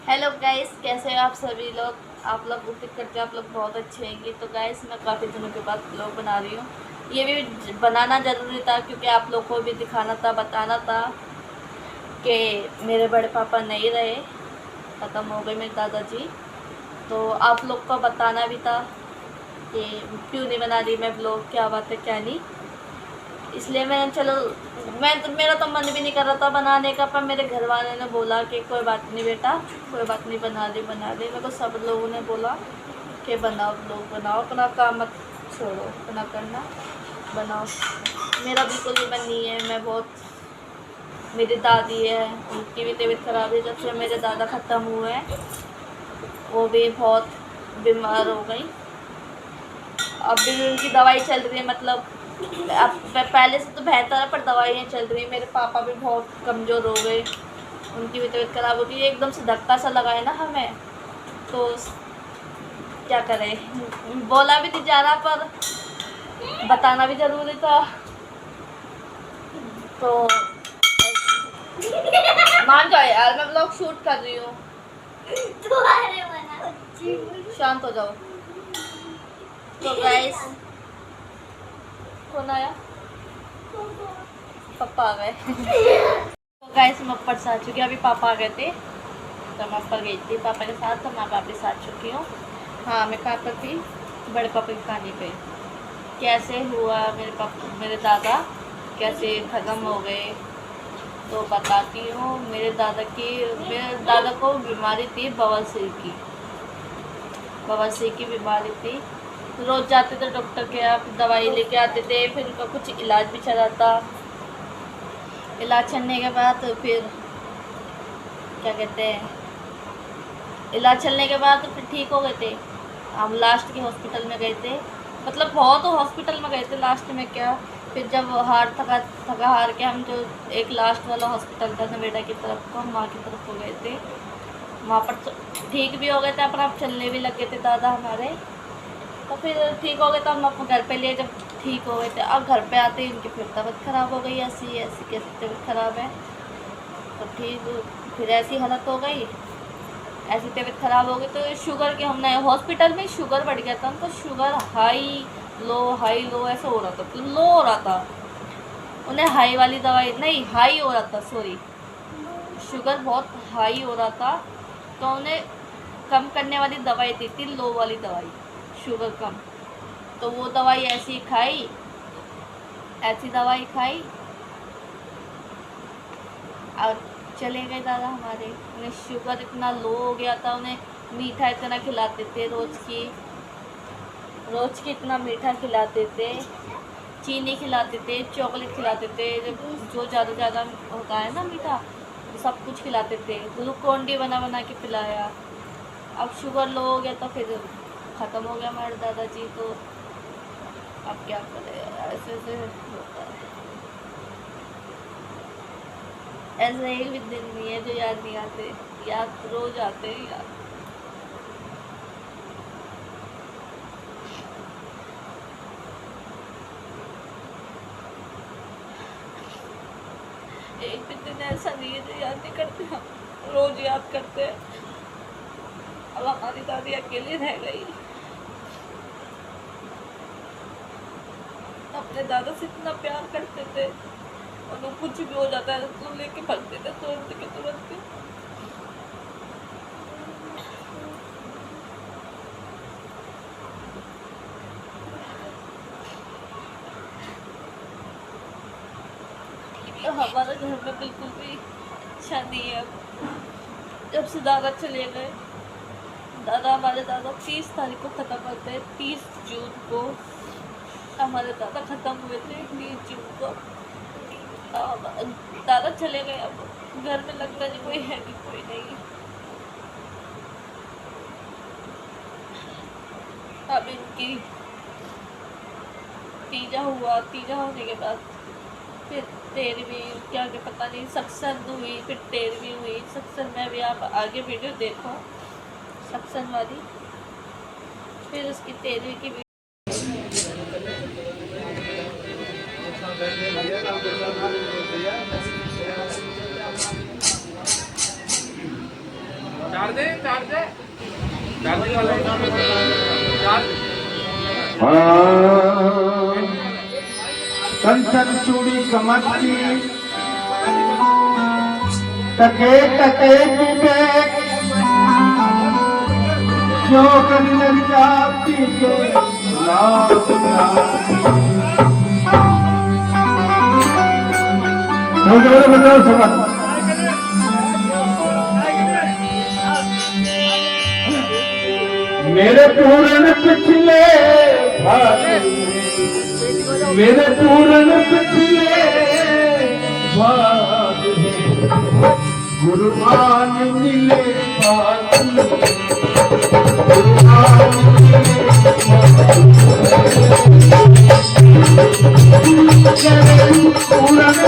Hello guys, कैसे हो आप सभी लोग। आप लोग उम्मीद करते हो आप लोग बहुत अच्छे होंगे। तो गाइस, मैं काफ़ी दिनों के बाद ब्लॉग बना रही हूँ। ये भी बनाना ज़रूरी था क्योंकि आप लोग को भी दिखाना था, बताना था कि मेरे बड़े पापा नहीं रहे, ख़त्म हो गए मेरे दादाजी। तो आप लोग को बताना भी था कि क्यों नहीं बना रही मैं ब्लॉग, क्या बात है क्या नहीं। इसलिए मैंने चलो, मेरा तो मन भी नहीं कर रहा था बनाने का, पर मेरे घर वाले ने बोला कि कोई बात नहीं बेटा, कोई बात नहीं, बना दे बना दे। मेरे को सब लोगों ने बोला कि बनाओ, लोग बनाओ, अपना काम मत छोड़ो, अपना करना, बनाओ। मेरा बिल्कुल भी मन नहीं है। मैं बहुत, मेरी दादी है, उनकी भी तबीयत ख़राब है। जब से मेरे दादा ख़त्म हुए हैं वो भी बहुत बीमार हो गई। अब भी उनकी दवाई चल रही है, मतलब अब पहले से तो बेहतर है, पर दवाइयाँ चल रही है। मेरे पापा भी बहुत कमज़ोर हो गए, उनकी भी तबीयत ख़राब होती है। एकदम से धक्का सा लगा है ना हमें, तो क्या करें, बोला भी नहीं जा रहा, पर बताना भी ज़रूरी था। तो मान जाओ यार, मैं ब्लॉग शूट कर रही हूँ, शांत हो जाओ। तो गाइस, कौन आया? पापा आ गए। तो गाइस, मैं ऊपर से आ चुकी हूँ। अभी पापा आ गए थे तो मैं ऊपर गई थी पापा के साथ, तो मैं वापस आ चुकी हूँ। हाँ, मैं कहाँ पर थी? बड़े पापा की कहानी पे। कैसे हुआ मेरे दादा कैसे ख़त्म हो गए, तो बताती हूँ। मेरे दादा को बीमारी थी बवासीर की। बवासीर की बीमारी थी। रोज़ जाते थे डॉक्टर के यहाँ, दवाई लेके आते थे, फिर उनका कुछ इलाज भी चला था। इलाज चलने के बाद फिर क्या कहते हैं, इलाज चलने के बाद तो फिर ठीक हो गए थे। हम लास्ट के हॉस्पिटल में गए थे, मतलब बहुत तो हॉस्पिटल में गए थे, लास्ट में क्या, फिर जब हार थका थका हार के हम जो एक लास्ट वाला हॉस्पिटल था नोएडा की तरफ को, हम वहाँ की तरफ को गए थे। वहाँ पर तो ठीक भी हो गए थे, अपन आप चलने भी लगे थे दादा हमारे। तो फिर ठीक हो गए तो हम अपने घर पे लिए। जब ठीक हो गए थे, अब घर पे आते ही उनकी फिर तबीयत ख़राब हो गई। ऐसी ऐसी कैसी तबीयत ख़राब है, तो ठीक, फिर ऐसी हालत हो गई, ऐसी तबीयत ख़राब हो गई। तो शुगर के, हमने हॉस्पिटल में शुगर बढ़ गया था उनको, शुगर हाई लो ऐसा हो रहा था, तो लो हो रहा था। उन्हें हाई वाली दवाई नहीं, हाई हो रहा था, सॉरी, शुगर बहुत हाई हो रहा था, तो उन्हें कम करने वाली दवाई दी थी, लो वाली दवाई, शुगर कम। तो वो दवाई ऐसी खाई, ऐसी दवाई खाई, और चले गए दादा हमारे। उन्हें शुगर इतना लो हो गया था, उन्हें मीठा इतना खिलाते थे, रोज़ की इतना मीठा खिलाते थे, चीनी खिलाते थे, चॉकलेट खिलाते थे, जो ज़्यादा ज़्यादा होता है ना मीठा, सब कुछ खिलाते थे। ग्लूकोन डी बना बना के पिलाया। अब शुगर लो हो गया तो फिर ख़त्म हो गया हमारे दादाजी। तो अब क्या करें, ऐसे ऐसे होता है। ऐसे एक भी दिन नहीं है जो याद नहीं आते, याद रोज आते हैं याद। एक भी दिन ऐसा नहीं है जो याद नहीं करते, हम रोज याद करते हैं। अब हमारी दादी अकेली रह गई, अपने दादा से इतना प्यार करते थे, और वो कुछ भी हो जाता है तो लेके भागते थे तुरंत के तुरंत। तो हमारे घर में बिल्कुल भी अच्छा नहीं है अब, जब से दादा चले गए। हमारे दादा 30 तारीख को ख़त्म होते हैं, 30 जून को हमारे दादा ख़त्म हुए थे, 30 जून को। दादा चले गए, अब घर में लगता नहीं कोई है कि कोई नहीं। अब इनकी तीजा हुआ, तीजा होने के बाद फिर 13वीं, क्या क्या पता नहीं, सत्संग हुई, फिर 13वीं हुई। सत्संग में भी आप आगे वीडियो देखो, सत्संग वाली। फिर उसकी 13वीं की कंचन चूड़ी कमर की टके टके विवेक जो कंचन जाती के बताओ सब मेरे पूरन पिछले मेरे पूरन पिछले गुरुमान मिले पूरन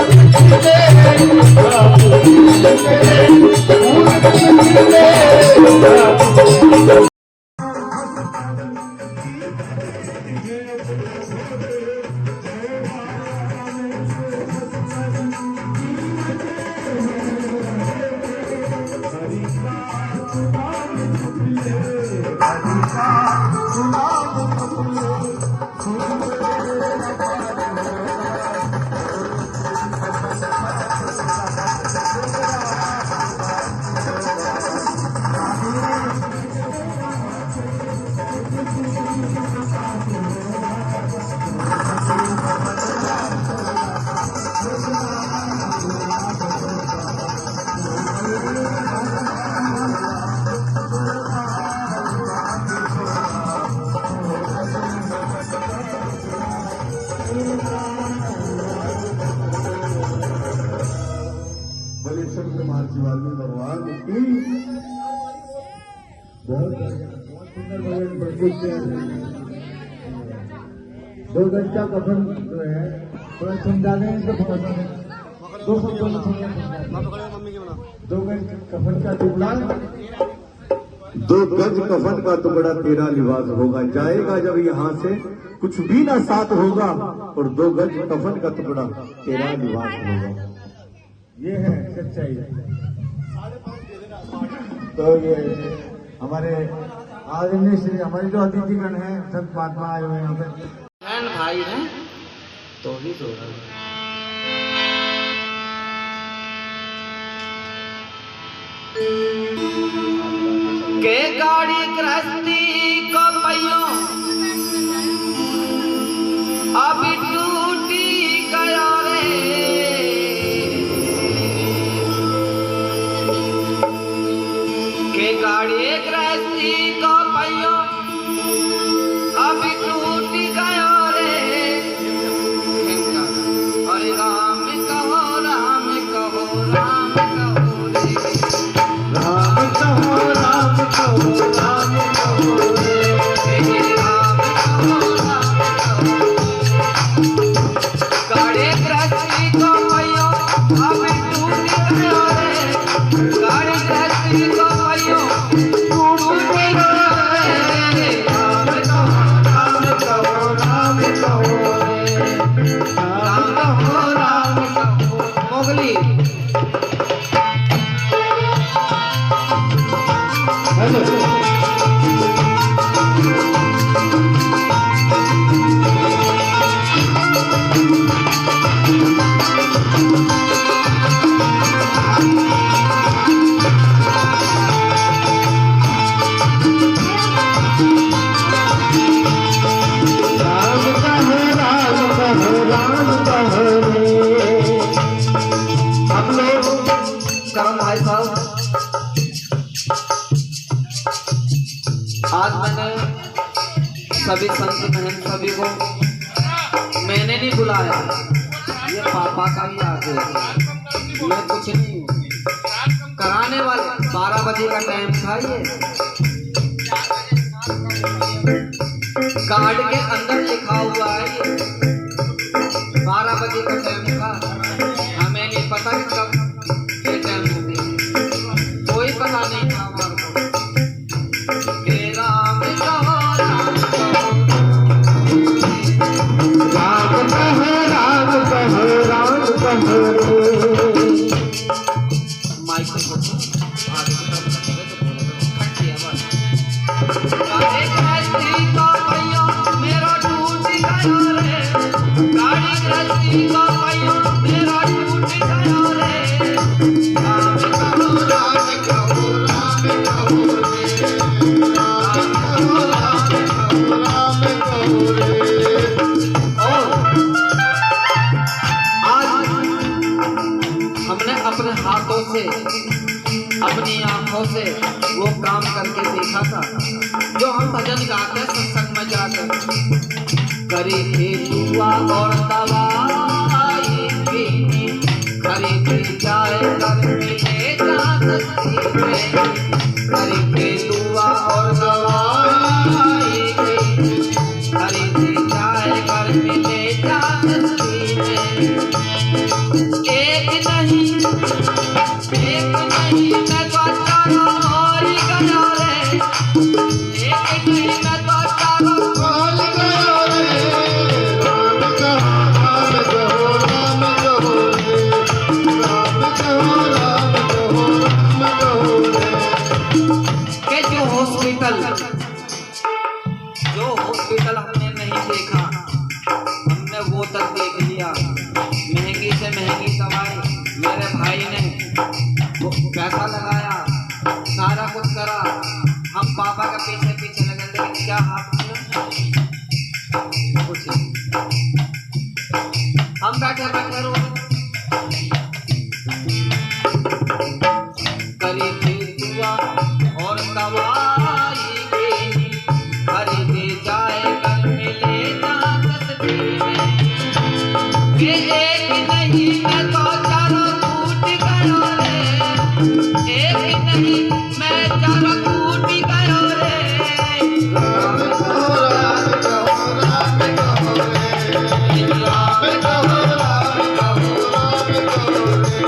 भगवान की बहुत सुंदर दो गज का कफन जो है थोड़ा समझा दें तो दो शब्दों में दो गज कफन का टुकड़ा 2 गज कफन का टुकड़ा तेरा लिबास होगा जाएगा जब यहाँ से कुछ भी ना साथ होगा और 2 गज कफन का टुकड़ा तेरा लिबास होगा। ये है सच्चाई। तो ये हमारे आदरणीय श्री हमारे जो अतिथिगण हैं संत महात्मा आए हुए हैं यहाँ पे भाई हैं तो ही तो के गाड़ी गृहस्थी को पहियों अभी टूटी गया रे के गाड़ी गृहस्थी को पहियों अभी टूटी गया रे अरे राम कहो राम कहो राम कहो रे राम कहो राम कहो राम कहो रे राम कहो राम कहो गाड़ी गृहस्थी को पहियों अभी टूटी गया रे गाड़ी गृहस्थी को पहियों टूटी गया रे राम कहो राम कहो रे राम कहो राम कहो मोगली भाई साहब आज मैंने सभी संत बहन सभी को मैंने नहीं बुलाया, ये पापा का ही आदेश है। मैं कुछ नहीं कराने वाले 12 बजे का टाइम था। ये कार्ड के अंदर लिखा हुआ है ये 12 बजे का टाइम था। हमें नहीं पता कि कब ये टाइम हो गया, कोई पता नहीं था हमारे को। राम कहो राम कहो राम कहो राम कहो राम कहो माइक से आंखों से वो काम करके देखा था जो हम भजन गाते सत्संग में जाकर। करी थी दुआ और दवाई भी, करी थी जाए कर मिले जा सकती में। करी थी दुआ और दवाई भी, करी थी जाए कर मिले जा सकती में। एक नहीं मैं तो चारों ओर गया रे, एक नहीं मैं तो चारों ओर गया रे। राम कहो राम कहो राम कहो राम कहो राम कहो के जो हॉस्पिटल हमने नहीं देखा, हमने वो तक देख लिया। महंगी से महंगी दवाई मेरे भाई ने पैसा लगाया, सारा कुछ करा। हम पापा का पीछे पीछे लगे, लेकिन क्या हाथ कुछ नहीं। हम बैठे बैठे रो करी थी दुआ और दवाई भी, खरीदे जाए कर मिले जा सकती में। ये एक नहीं मैं तो चारों टूट गयो रे, एक नहीं मैं चारों टूट गयो रे। राम कहो राम कहो राम कहो रे, राम कहो राम कहो राम कहो रे।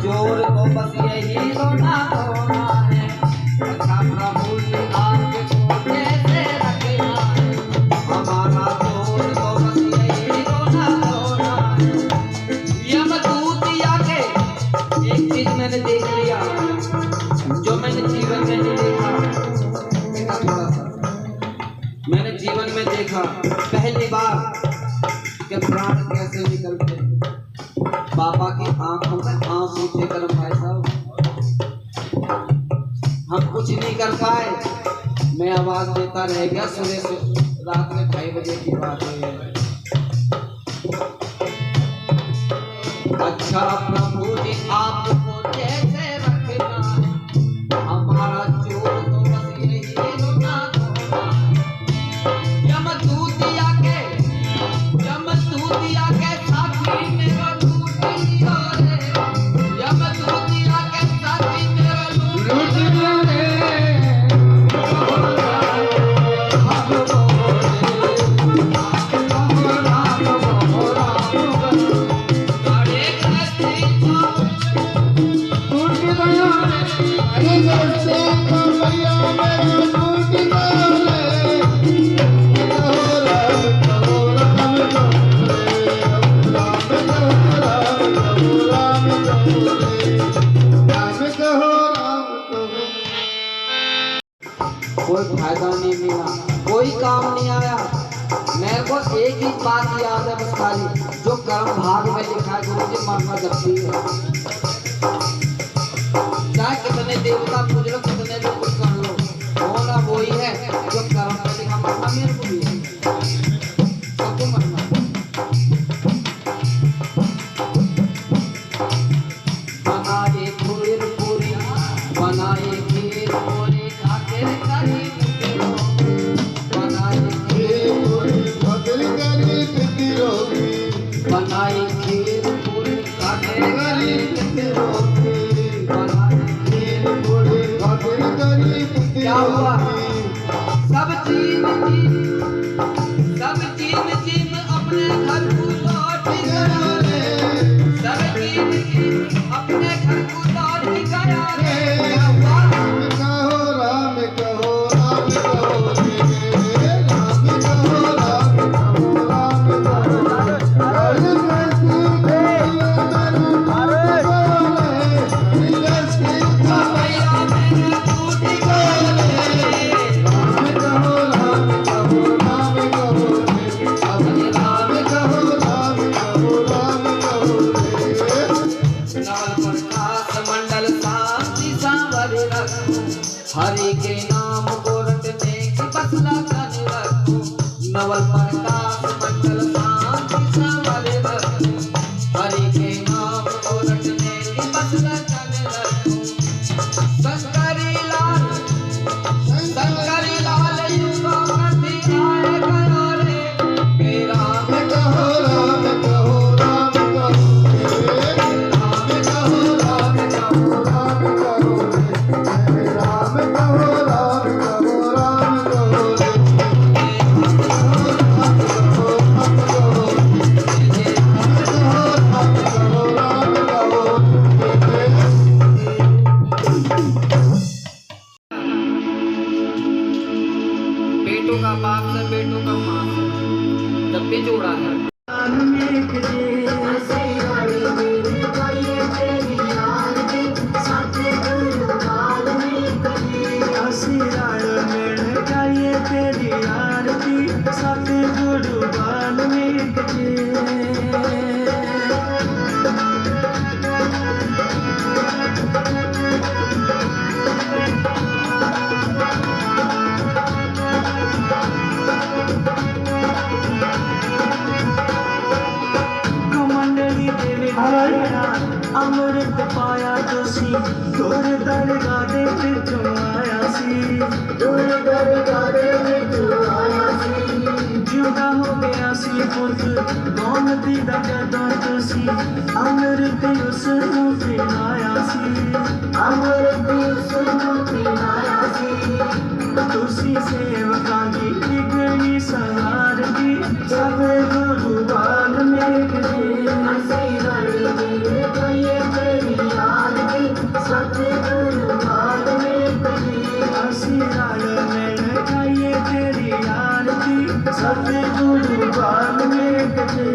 जोर तो बस यही रोना रोना है। अच्छा प्रभु जी आपको कैसे रखना है, हमारा जोर तो बस यही रोना रोना है। यमदूतिया के एक चीज मैंने देख लिया जो मैंने जीवन में नहीं देखा। बेटा थोड़ा सा मैंने जीवन में देखा पहली बार कि प्राण कैसे निकलते बाबा की आंखों में आंसू थे। करम भाई साहब हम कुछ नहीं कर पाए, मैं आवाज देता रह गया। सुबह से रात में 2:30 बजे की बात है। अच्छा प्रभु जी आपको जैसे रखना, हमारा जोर तो बस यही रोना रोना। यमदूतिया के साथी मेरा कोई फायदा नहीं मिला, कोई काम नहीं आया। मेरे को एक ही बात याद है बस खाली, जो कर्म भाग में लिखा है गुरु जी मरना जरूरी है। चाहे कितने देवता पूज लो, कितने लोग कुछ कर लो, होना वही है जो कर्म में लिखा। मरना मेरे को भी है, सबको मरना। बना एक नवल प्रकाश मंगल शांति सबल रखो, हरि के नाम को रटने की बस रटन रखो। शंकरी लाल युगों कथी आए करो रे, हे राम कहो राम कहो राम कहो राम कहो राम कहो राम कहो राम कहो राम कहो राम कहो बेटों का बाप से बेटों का माँ से जब भी जोड़ा है। अमृत पाया तुसी तोर दरगाह दे विचों आया सी, तोर दरगाह दे विचों आया सी। जिंदा हो गया सी पुत गोमती दा जदों तुसी अमृत उस नूं पिलाया सी, अमृत उस नूं पिलाया सी। तुसी सेवकां दी बिगड़ी सवार दी सब गुरु वाल्मीक जी। सतगुरु वाल्मीकि जी।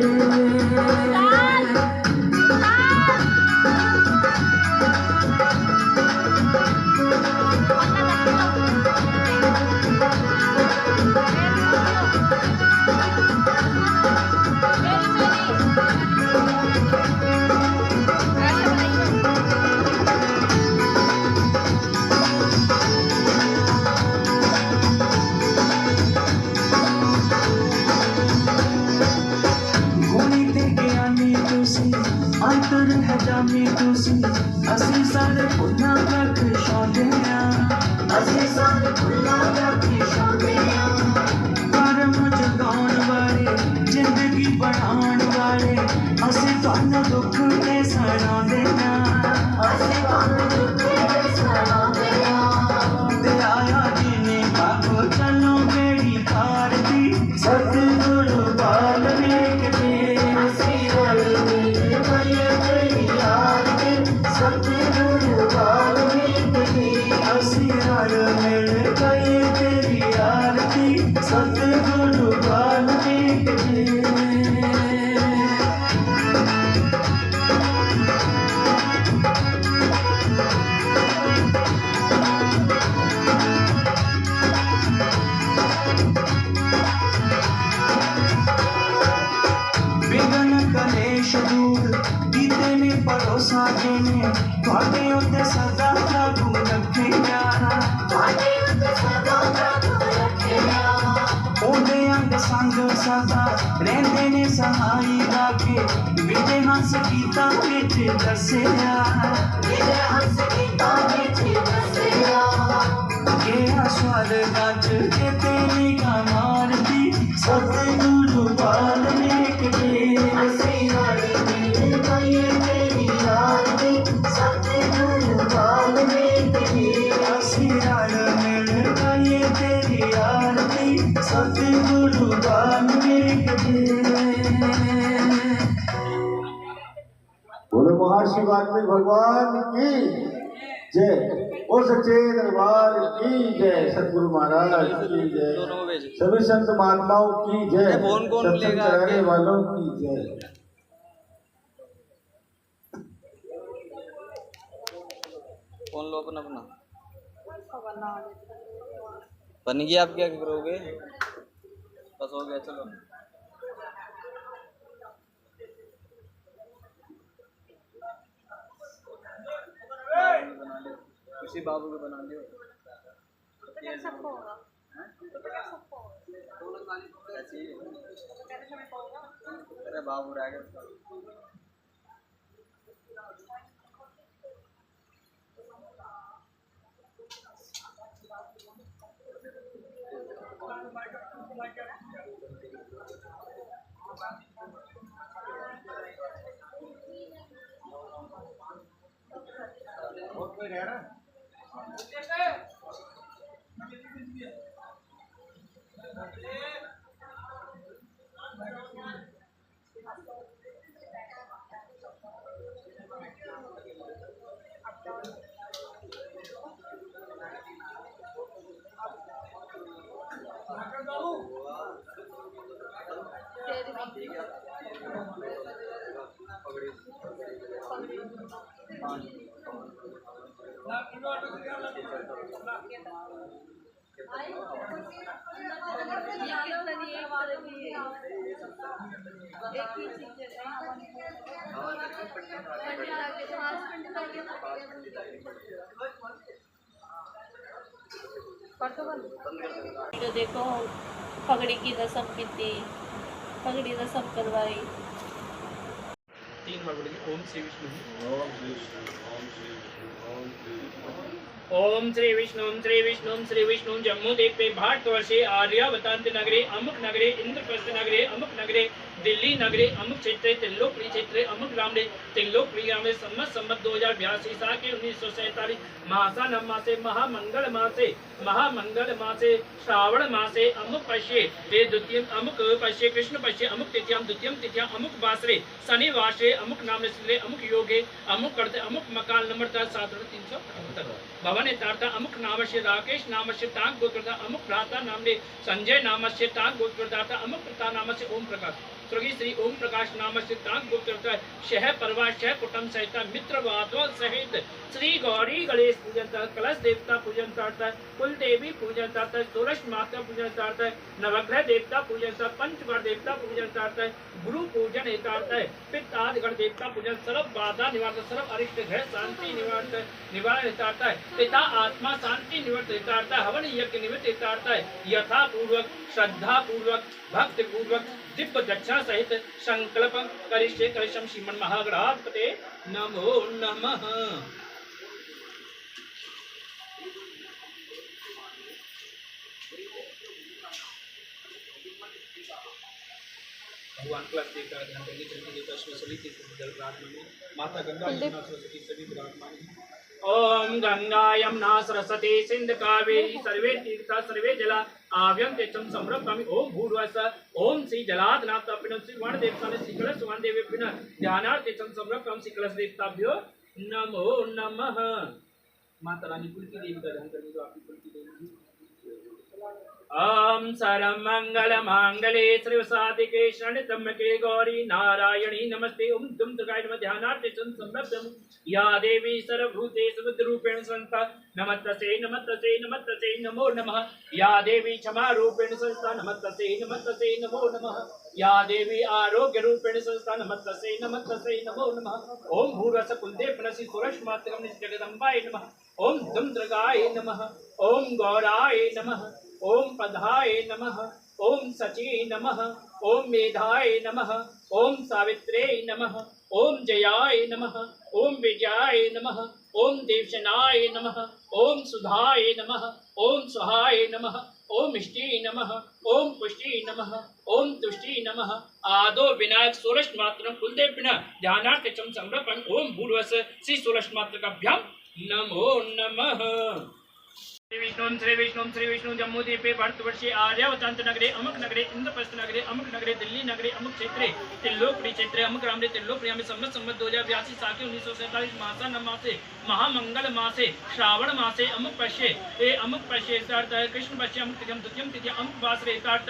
अंतर है जामी तुसी असी सारे भुल्लां रख छाउंदे आ, असी सारे भुल्लां रख छाउंदे आ। कर्म जगाउण वाले जिंदगी बढ़ाउण वाले असी तुहानू दुख ते सड़ाउंदे आ, असी तुहानू दुख ते सड़ाउंदे आ। ते आया जिने भागो चलो बेड़ी पार दी सतगुरु वाल्मीकि जी। सतगुरु वाल्मीकि जी। असी रल मिल गए तेरी आरती सतगुरु वाल्मीकि जी। विघ्न कलेश दूर कीते ने भरोसा जिने तुहाडे उत्ते सदा प्रभु रखेगा, तुहाडे उत्ते सदा प्रभु रखेगा। ओदे अंग संग सदा रहंदे ने सहाई लागे विदे हंस गीता विच दसिया, विदे हंस गीता विच दसिया। केहा स्वर गज के तेरी कमार दी सतगुरु वाल्मीकि जी। असी रल मिल गए तेरी आरती सतगुरु वाल्मीकि जी। असी रल मिल गए तेरी आरती सतगुरु वाल्मीकि जी। बोलो महर्षि वाल्मीकि भगवान की जय। और सच्चे दरबार की जय। सतगुरु महाराज की जय। सभी संत महात्माओं की जय। सत्संग कराने वालों की जय। कौन लो अपना अपना बन गया, आप क्या करोगे? बस हो गया, चलो। किसी बाबू को बना लियो। सबको होगा। अरे बाबू रह गया। और कोई रह रहा है? तो देखो पगड़ी की रस्म की थी, पगड़ी रस्म करवाई। 3 बार बोलेंगे ओम श्री विष्णु। ओम श्री विष्णु, ओम श्री विष्णु, ओम श्री विष्णु। ओम श्री विष्णु, ओम श्री विष्णु, ओम श्री विष्णु। जम्मू द्वीप पे भारतवर्षे आर्यावतांत नगरे अमुक नगरे इंद्रप्रस्थ नगरे अमुक नगरे दिल्ली नगरे अमुक क्षेत्रे त्रिलोकपुरी क्षेत्रे अमुक ग्रामे त्रिलोकपुरी ग्रामे संमत 2082 साके 1947 मासानम मासे महामंगल मासे श्रावण मासे अमुक पश्ये वे द्वितीय अमुक पश्ये कृष्ण पश्ये अमुक तिथ्याम द्वितीयम तिथ्या अमुक वासरे शनिवासरे अमुक नाम श्री अमुक योगे अमुक करते अमुक मकान नंबर 7378 भवन यथार्थ अमुक नामस्य राकेश नामस्य तांग गोत्रता अमुक भ्राता नामने संजय नामस्य तांग गोत्रता अमुक पिता नामस्य ओम प्रकाश स्वर्गीय श्री ओम प्रकाश नामस्य तांग गोत्रता शह परवास शह कुटुंब सहित मित्र वादों सहित श्री गौरी गणेश पूजन कलश देवता पूजन कुल देवी पूजन तुलस माता पूजन नवग्रह देवता पूजन पंचगढ़ देवता पूजन गुरु पूजन हितार्थ पित्तादिगण देवता पूजन सर्व बाधा निवारण सर्व अरिष्ट ग्रह शांति निवारण हितार्थ पिता आत्मा शांति निवृत्त हितार्थ हवन यज्ञ निवृत्त हितार्थ यथा पूर्वक श्रद्धा पूर्वक भक्ति पूर्वक दिव्य दक्षा सहित संकल्प करिष्ये करिष्यम श्रीमन महागणाधिपते नमो नमः। भगवान क्लास देकर ध्यान करके चलते देवता श्री जल प्रार्थना में माता गंगा यमुना सरस्वती सभी विराजमान हैं। ओम गंगा यमुना सरस्वती सिंधु कावेरी सर्वे तीर्था सर्वे जला आव्यं तेजं संरक्षामि। ओम भूर्भुवस्सुः ओम श्री जलाधनाथ तपिनं श्री वर्ण देवता श्री कलश वर्ण देवेभ्यः ध्यानार्थं संरक्षामि श्री कलश देवताभ्यो नमो नमः। माता रानी कुल की देवी का ध्यान करने जो आपकी कुल की देवी। ओम सर्वमंगल मांगले श्रीवसादिके शरणत्र्यंबके गौरी नारायणी नमस्ते। ओम दुम दुर्गाय नमः। ध्यानार्थं संरक्षामि या देवी सर्वभूतेषु बुद्धिरूपेण संस्था नमस्तस्यै नमस्तस्यै नमस्तस्यै नमो नमः। या देवी क्षमा रूपेण संस्था नमस्तस्यै नमस्तस्यै नमो नमः। या देवी आरोग्य रूपेण संस्था नमस्तस्यै नमस्तस्यै नमो नमः। ओम भूर्भुवस्सुः कुलदेवनसि सुरश्मात्रकं जगदम्बाय नमः। ओम दुम दुर्गाय नमः। ओम गौराय नमः। ओम पदाय नमः। ओम सचे नमः। ओम मेधाय नमः। ओम सावित्रे नमः। ओम जयाय नमः। ओम विजयाय नमः। ओम देवशनाय नमः। ओम सुधाय नमः। ओम सुहाय नमः। ओम इष्टि नमः। ओम पुष्टि नमः। ओम तुष्टि नमः। आदो विनायक सोलश मात्रम कुलदेव ध्यानार्थं संरक्षण। ओम भूर्भुवस्सुः श्री सोलश मात्रकाभ्यां नमो नमः। श्री विष्णु जम्मू द्वीपे भारतवर्षे आर्यावतांत नगरे अमुक नगरे इंद्रप्रस्थ नगरे अमुक नगरे दिल्ली नगरे अमुक क्षेत्रे त्रिलोकपुरी क्षेत्रे अमुक ग्रामे त्रिलोकपुरी में संमत 2082 साके 1947 मासानम मासे महामंगल मासे श्रावण मासे अमुक पश्ये कृष्ण पश्ये अमुक तिथ्यम द्वितीयम तिथ्या अमुक वासरे हितार्थ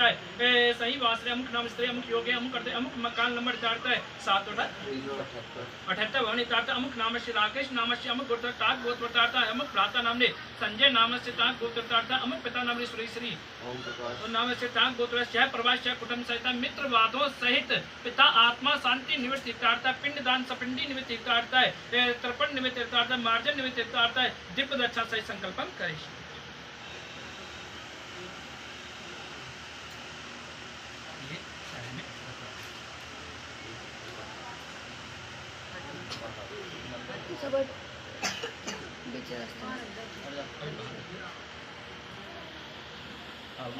सही वासरे अमुक नाम स्त्री अमुक योगे अमुक करते अमुक मकान नंबर हितार्थ 778 भवन हितार्थ अमुक नाम श्री राकेश नाम से अमुक गोत्र ताक गोत्रतार्थ अमुक भ्राता नामने संजय नाम से ताक गोत्रतार्थ अमुक पिता नाम श्री ओम नाम से ताक गोत्र शह प्रवास शह कुटुंब सहित मित्र वादों सहित पिता आत्मा शांति निवृत्त हितार्थ पिंड दान सपिंडी निमित्त हितार्थ तर्पण निमित्त हितार्थ मार्जन निमित्त हितार्थ दिव्य दक्षा सहित संकल्पम करें। अब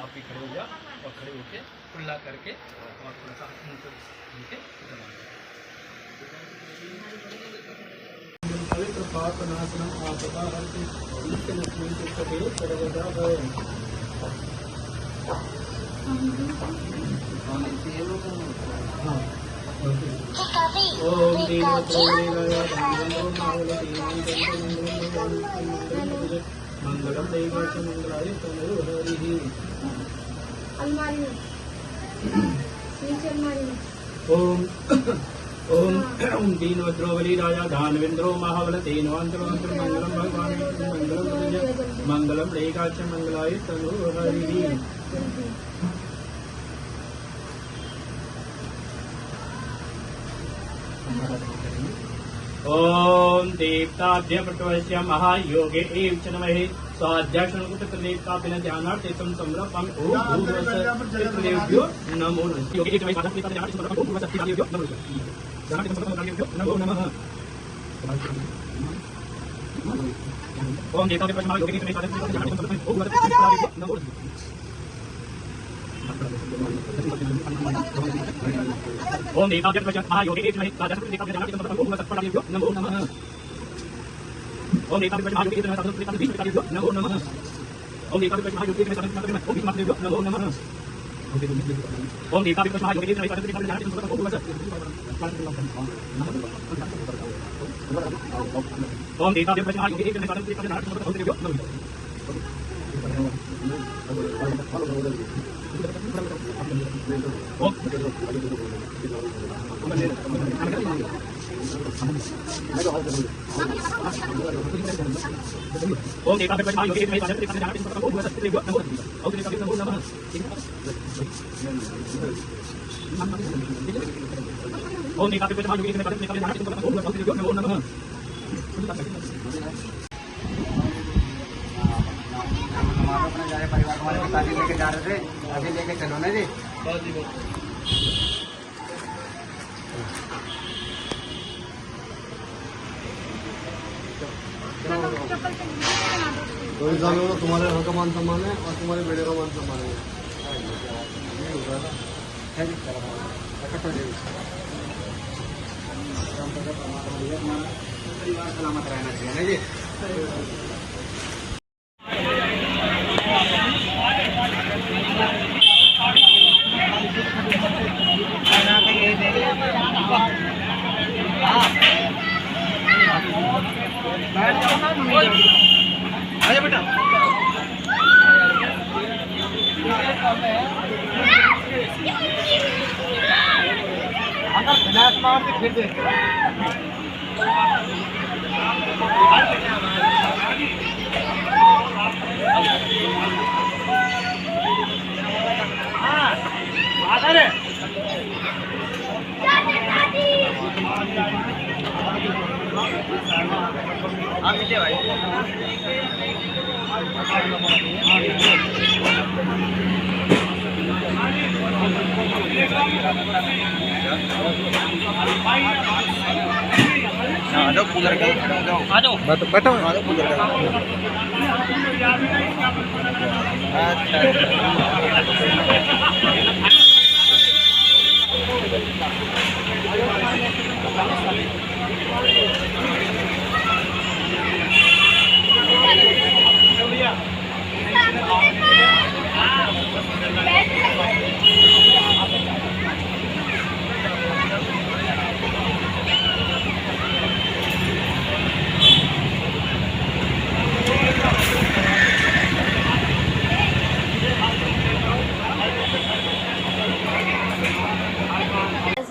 आप भी खड़े हो जाओ और खड़े होके कुल्ला करके और थोड़ा सा नीचे पवित्र पाप नाशनम आपदा हरति नित्य लक्ष्मी चित्तते सर्वदा भय। ओम मंगलम दैवाच मंगलाय तनो हरि। अलमारी में नीचे अलमारी में ओम ओम दीनवज्रोबली राजा धानवेंद्रो महाबल तेनवांतरवांतर मंगलम भगवान विष्णु मंगलम मंगलम दैवाच मंगलाय तनो हरि। ओम देवताभ्य प्रतवस्य महायोगे एव च नमः। स्वाध्यायशरणकुटप्रदेवताभ्य ध्यानार्थेतुं समर्पयामि। ओम भूर्भुवस्सुदेभ्यो नमो नमः। योगे एव च नमः। नमो नमः। ओम देवताभ्य महायोगे एव च नमः। ओम देवताभ्य महायोगे एव च नमो नमः। ओम देवताभ्य महायोगे एव च नमो नमः। ओम देवताभ्य महायोगे एव च नमो नमः। ओम देवताभ्य महायोगे एव च ओम देवताभ्य महायोगे एव च ओम देवताभ्य महायोगे एव च नमो नमः। ओम देवताभ्य महायोगे एव च नमो नमः। अपने जा रहे परिवार हमारे शादी लेके जा रहे थे, अभी लेके चलो ना जी। तो इंसान में तुम्हारे घर का मान सम्मान है और तुम्हारे बेटे का मान सम्मान है। परिवार सलामत रहना चाहिए ना जी। आजा बेटा। अगर गिलास मार के फिर दे। हाँ, आधा रे। आप नीचे भाई। आ जाओ कूलर के आ जाओ बैठो आ जाओ कूलर के।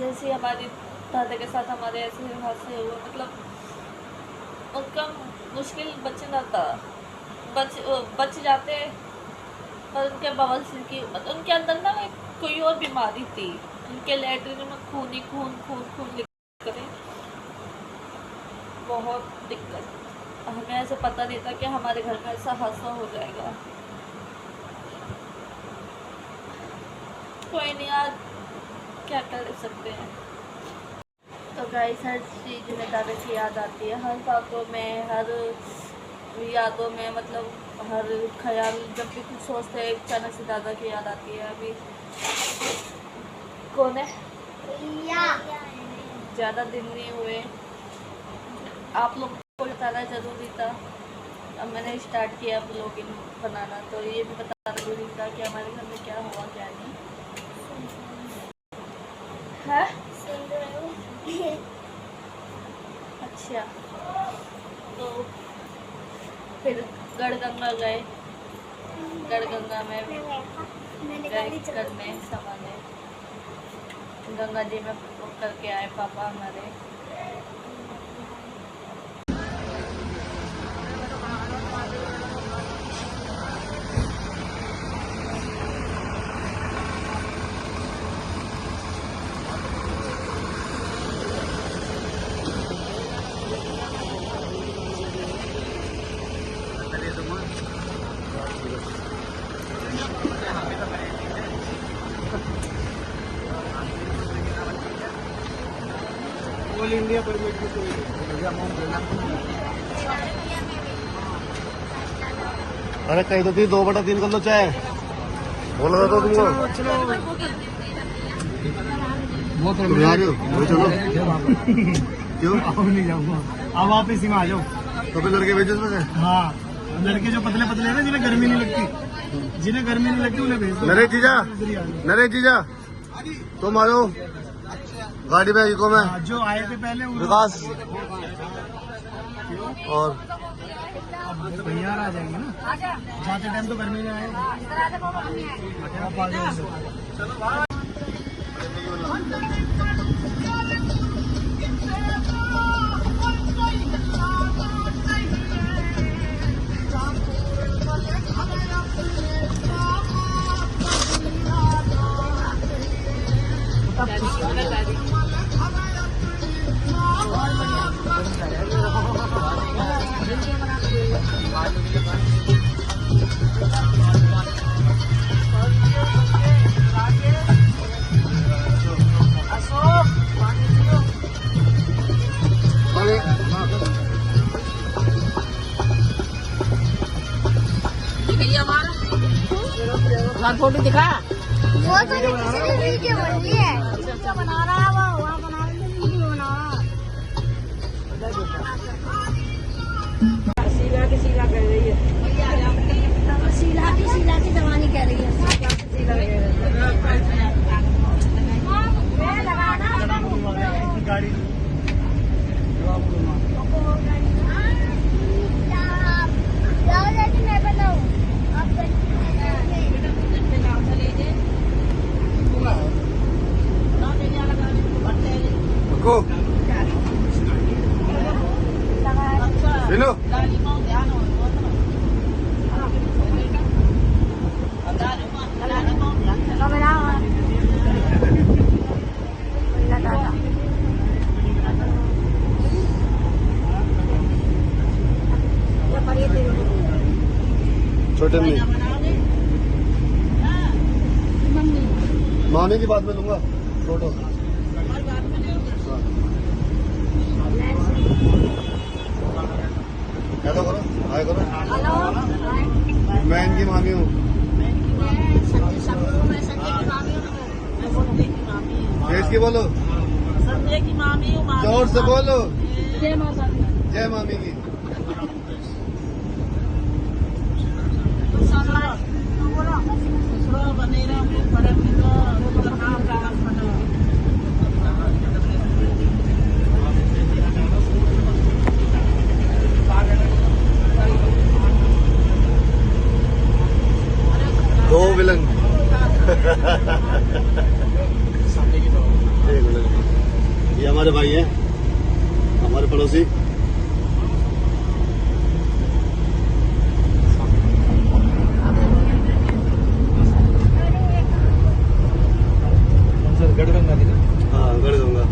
ऐसे हमारी दादा के साथ हमारे ऐसे हादसे हुए, मतलब उनका मुश्किल बच ना था, बच जाते पर उनके बवासीर की मतलब उनके अंदर ना कोई और बीमारी थी। उनके लैट्रिन में खून ही खून खून खून निकले, बहुत दिक्कत। हमें ऐसे पता नहीं था कि हमारे घर में ऐसा हादसा हो जाएगा। कोई नहीं, आज क्या कर सकते हैं। तो गाइस हर चीज़ में दादा की याद आती है, हर बातों में, हर यादों में, मतलब हर ख्याल, जब भी कुछ सोचते हैं अचानक से दादा की याद आती है। अभी कौन है, ज़्यादा दिन नहीं हुए, आप लोग को बताना ज़रूरी था। अब मैंने स्टार्ट किया ब्लॉगिंग बनाना, तो ये भी बताना ज़रूरी था कि हमारे घर में क्या हुआ क्या नहीं है। अच्छा, तो फिर गढ़गंगा गए, गढ़गंगा में गए करने सामान, गंगा जी में करके आए पापा हमारे। ऑल इंडिया परमिट की कोई अरे कहीं तो 2/3 कर लो चाहे बोला था तुमको वो तो चलो क्यों अब नहीं जाऊंगा, अब आप इसी में आ जाओ। तो फिर लड़के भेजो उसमें से। हाँ, लड़के जो पतले पतले हैं ना, जिन्हें गर्मी नहीं लगती, जिन्हें गर्मी नहीं लगती उन्हें भेज दो। नरेश जीजा तुम आ जाओ गाड़ी में, इको में जो आए थे पहले विकास और भैया आ जाएंगे ना, जाते टाइम तो गर्मी में आए। फोटो दिखा, वो तो वीडियो बन रही है, वीडियो बना रहा है वो, वहाँ बना रहा है, वीडियो बना रहा है। सीला की सीला कर रही है, शीला की जवानी कह रही है। गाड़ी हेलो छोटे में मामी की बात में लूंगा फोटो। हेलो करो, हाय करो। मैं इनकी मामी हूँ। तेज की बोलो, संजय की मामी हूँ, जोर से बोलो। जय माता दी। जय मामी की। दो विलन ये हमारे भाई हैं, हमारे पड़ोसी। गढ़गंगा थी ना? हाँ गढ़गंगा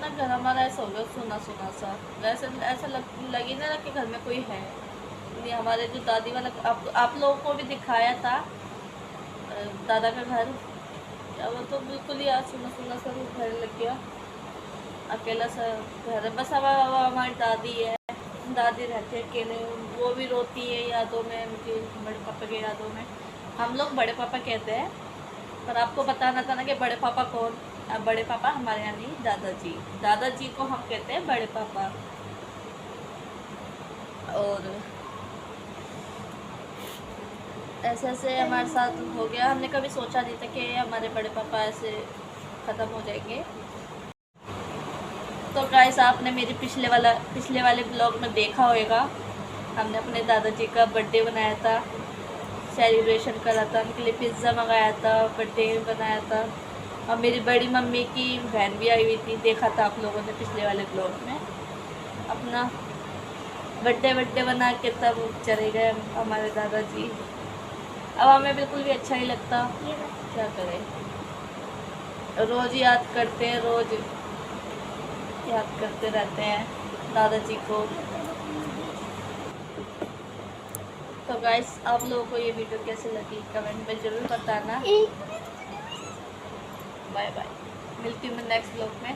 ना घर हमारा ऐसा हो गया सुना सुना सा, वैसे ऐसा लगी ना कि घर में कोई है नहीं। हमारे जो दादी वाला आप लोगों को भी दिखाया था दादा का घर, क्या वो तो बिल्कुल ही आज सुना सुना सा घर लग गया, अकेला सा घर है। बस अब हमारी दादी है, दादी रहती है अकेले, वो भी रोती है यादों में, मुझे बड़े पापा की यादों में। हम लोग बड़े पापा कहते हैं, पर आपको बताना था ना कि बड़े पापा कौन। अब बड़े पापा हमारे यहाँ नहीं, दादाजी, दादाजी को हम कहते हैं बड़े पापा। और ऐसे ऐसे हमारे साथ हो गया, हमने कभी सोचा नहीं था कि हमारे बड़े पापा ऐसे ख़त्म हो जाएंगे। तो गाइस आपने मेरी पिछले वाले ब्लॉग में देखा होगा, हमने अपने दादाजी का बर्थडे बनाया था, सेलिब्रेशन करा था, उनके लिए पिज़्ज़ा मंगाया था, बर्थडे बनाया था। और मेरी बड़ी मम्मी की बहन भी आई हुई थी, देखा था आप लोगों ने पिछले वाले ब्लॉग में। अपना बर्थडे बना के तब चले गए हमारे दादाजी। अब हमें बिल्कुल भी अच्छा नहीं लगता, क्या करें, रोज़ याद करते हैं, रोज़ याद करते रहते हैं दादाजी को। तो गाइस आप लोगों को ये वीडियो कैसे लगी कमेंट में ज़रूर बताना। बाय बाय, मिलती हूँ मैं नेक्स्ट ब्लॉग में।